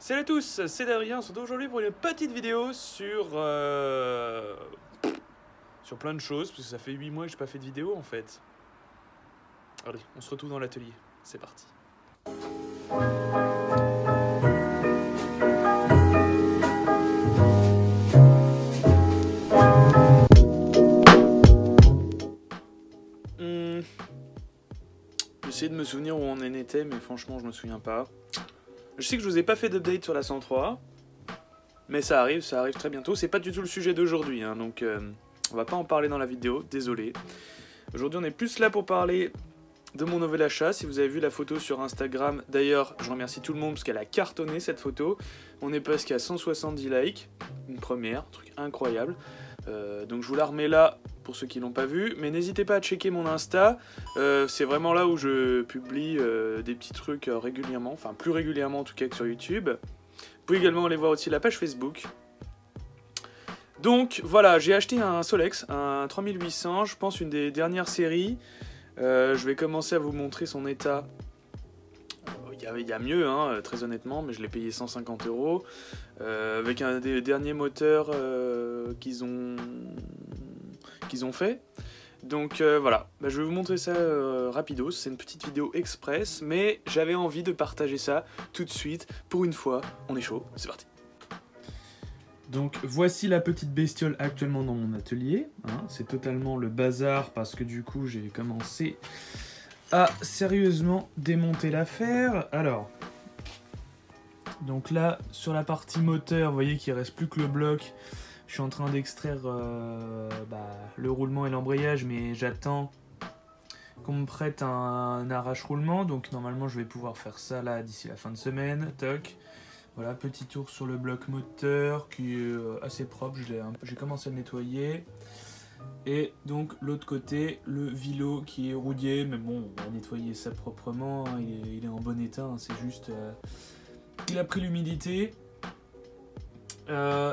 Salut à tous, c'est Adrien, on se retrouve aujourd'hui pour une petite vidéo sur plein de choses, parce que ça fait 8 mois que j'ai pas fait de vidéo en fait. Allez, on se retrouve dans l'atelier, c'est parti. J'essaie de me souvenir où on en était, mais franchement je me souviens pas. Je sais que je vous ai pas fait d'update sur la 103, mais ça arrive très bientôt. C'est pas du tout le sujet d'aujourd'hui, hein, donc on va pas en parler dans la vidéo, désolé. Aujourd'hui on est plus là pour parler de mon nouvel achat. Si vous avez vu la photo sur Instagram, d'ailleurs je remercie tout le monde parce qu'elle a cartonné cette photo. On est presque à 170 likes, une première, un truc incroyable. Donc je vous la remets là pour ceux qui l'ont pas vu, mais n'hésitez pas à checker mon Insta, c'est vraiment là où je publie des petits trucs régulièrement, enfin plus régulièrement en tout cas que sur YouTube. Vous pouvez également aller voir aussi la page Facebook. Donc voilà, j'ai acheté un Solex, un 3800, je pense une des dernières séries. Je vais commencer à vous montrer son état. Il y a mieux, hein, très honnêtement, mais je l'ai payé 150 €, avec un des derniers moteurs qu'ils ont fait. Donc voilà, je vais vous montrer ça rapidos, c'est une petite vidéo express, mais j'avais envie de partager ça tout de suite. Pour une fois, on est chaud, c'est parti. Donc voici la petite bestiole actuellement dans mon atelier, hein. C'est totalement le bazar parce que du coup j'ai commencé à sérieusement démonter l'affaire. Alors, donc là sur la partie moteur, vous voyez qu'il reste plus que le bloc. Je suis en train d'extraire le roulement et l'embrayage, mais j'attends qu'on me prête un arrache-roulement, donc normalement je vais pouvoir faire ça là d'ici la fin de semaine. Toc. Voilà, petit tour sur le bloc moteur qui est assez propre, j'ai commencé à le nettoyer. Et donc l'autre côté, le vilo qui est rouillé, mais bon, on va nettoyer ça proprement, hein, il est en bon état, hein, c'est juste qu'il a pris l'humidité.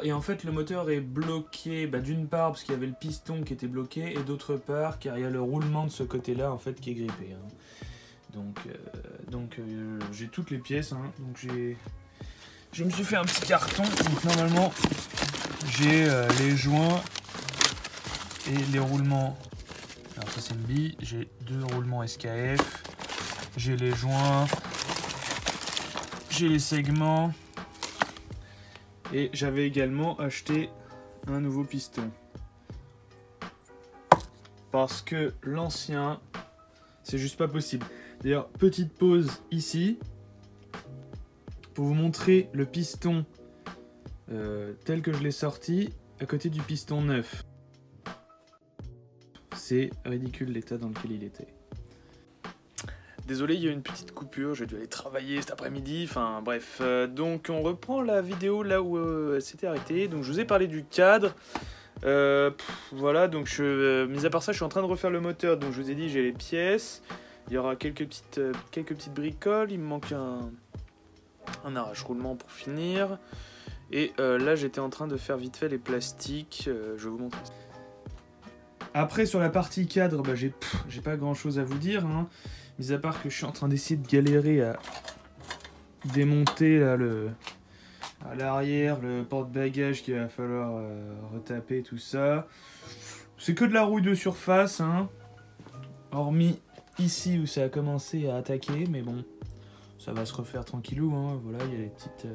Et en fait le moteur est bloqué, d'une part parce qu'il y avait le piston qui était bloqué, et d'autre part car il y a le roulement de ce côté là en fait qui est grippé, hein. Donc j'ai toutes les pièces, hein, donc je me suis fait un petit carton, donc normalement j'ai les joints et les roulements. Alors ça c'est une bille, j'ai 2 roulements SKF, j'ai les joints, j'ai les segments, et j'avais également acheté un nouveau piston. Parce que l'ancien, c'est juste pas possible. D'ailleurs, petite pause ici, pour vous montrer le piston tel que je l'ai sorti, à côté du piston neuf. C'est ridicule l'état dans lequel il était. Désolé, il y a eu une petite coupure, j'ai dû aller travailler cet après-midi, enfin bref. Donc on reprend la vidéo là où elle s'était arrêtée. Donc je vous ai parlé du cadre. Voilà, donc mis à part ça, je suis en train de refaire le moteur. Donc je vous ai dit, j'ai les pièces. Il y aura quelques petites bricoles. Il me manque un arrache-roulement pour finir. Et là, j'étais en train de faire vite fait les plastiques. Je vais vous montrer ça. Après, sur la partie cadre, j'ai pas grand chose à vous dire, hein. Mis à part que je suis en train d'essayer de galérer à démonter là, à l'arrière le porte-bagages qu'il va falloir retaper, tout ça. C'est que de la rouille de surface, hein. Hormis ici où ça a commencé à attaquer, mais bon, ça va se refaire tranquillou, hein. Voilà, il y a les petites...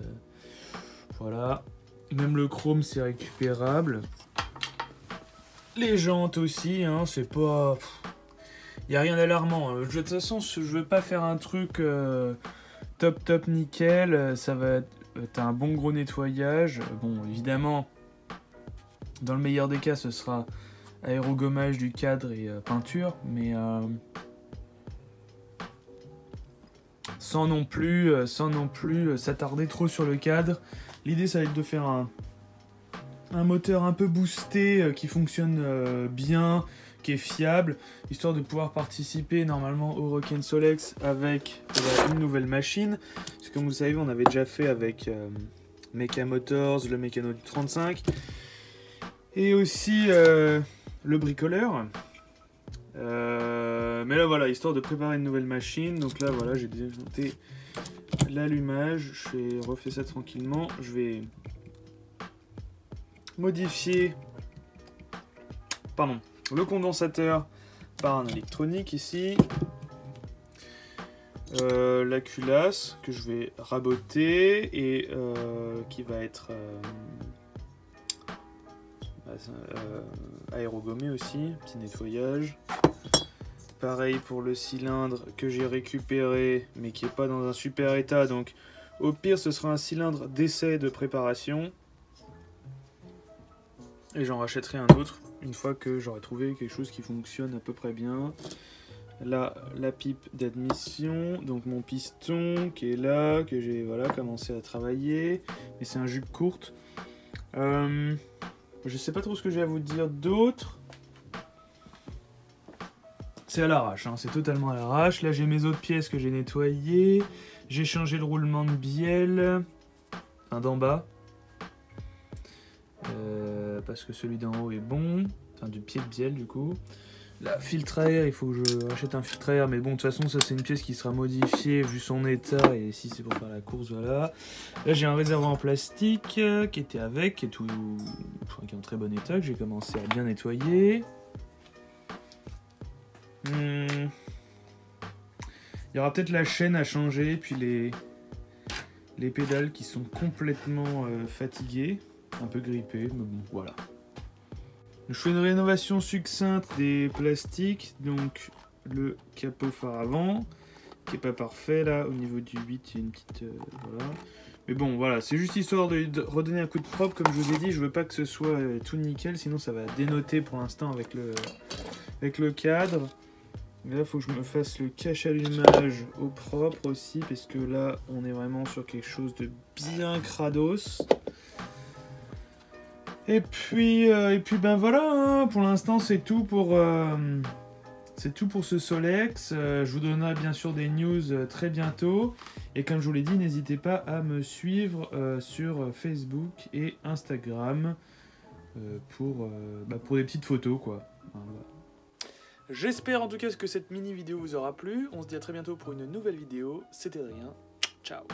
voilà. Même le chrome, c'est récupérable. Les jantes aussi, hein, c'est pas... Il n'y a rien d'alarmant. De toute façon, je veux pas faire un truc top nickel. Ça va être un bon gros nettoyage. Bon, évidemment, dans le meilleur des cas, ce sera aérogommage du cadre et peinture. Mais sans non plus s'attarder trop sur le cadre. L'idée, ça va être de faire un moteur un peu boosté qui fonctionne bien, qui est fiable, histoire de pouvoir participer normalement au Rock & Solex avec une nouvelle machine. Parce que comme vous savez, on avait déjà fait avec Mecha Motors, le mécano du 35, et aussi le bricoleur. Mais là voilà, histoire de préparer une nouvelle machine. Donc là voilà, j'ai démonté l'allumage, refais ça tranquillement. Je vais modifier le condensateur par un électronique ici. La culasse que je vais raboter et qui va être aérogommée aussi, petit nettoyage. Pareil pour le cylindre que j'ai récupéré mais qui n'est pas dans un super état, donc au pire ce sera un cylindre d'essai de préparation et j'en rachèterai un autre une fois que j'aurai trouvé quelque chose qui fonctionne à peu près bien. Là, la pipe d'admission, donc mon piston qui est là, que j'ai commencé à travailler, mais c'est un jupe courte. Je sais pas trop ce que j'ai à vous dire d'autre. C'est à l'arrache, hein, c'est totalement à l'arrache. Là, j'ai mes autres pièces que j'ai nettoyées. J'ai changé le roulement de bielle, enfin d'en bas, parce que celui d'en haut est bon, enfin du pied de bielle du coup. La filtre à air, il faut que je rachète un filtre à air, mais bon, de toute façon, ça c'est une pièce qui sera modifiée vu son état, et si c'est pour faire la course, voilà. Là, j'ai un réservoir en plastique qui était avec, qui est en très bon état, que j'ai commencé à bien nettoyer. Il y aura peut-être la chaîne à changer, puis les pédales qui sont complètement fatiguées, un peu grippées, mais bon, voilà. Je fais une rénovation succincte des plastiques, donc le capot phare avant, qui est pas parfait là, au niveau du 8, il y a une petite... voilà. Mais bon, voilà, c'est juste histoire de redonner un coup de propre, comme je vous ai dit, je veux pas que ce soit tout nickel, sinon ça va dénoter pour l'instant avec le cadre. Là, il faut que je me fasse le cache-allumage au propre aussi, parce que là, on est vraiment sur quelque chose de bien crados. Et puis ben voilà, hein, pour l'instant c'est tout pour ce Solex. Je vous donnerai bien sûr des news très bientôt. Et comme je vous l'ai dit, n'hésitez pas à me suivre sur Facebook et Instagram pour des petites photos, quoi. Voilà. J'espère en tout cas que cette mini vidéo vous aura plu. On se dit à très bientôt pour une nouvelle vidéo. C'était Adrien. Ciao.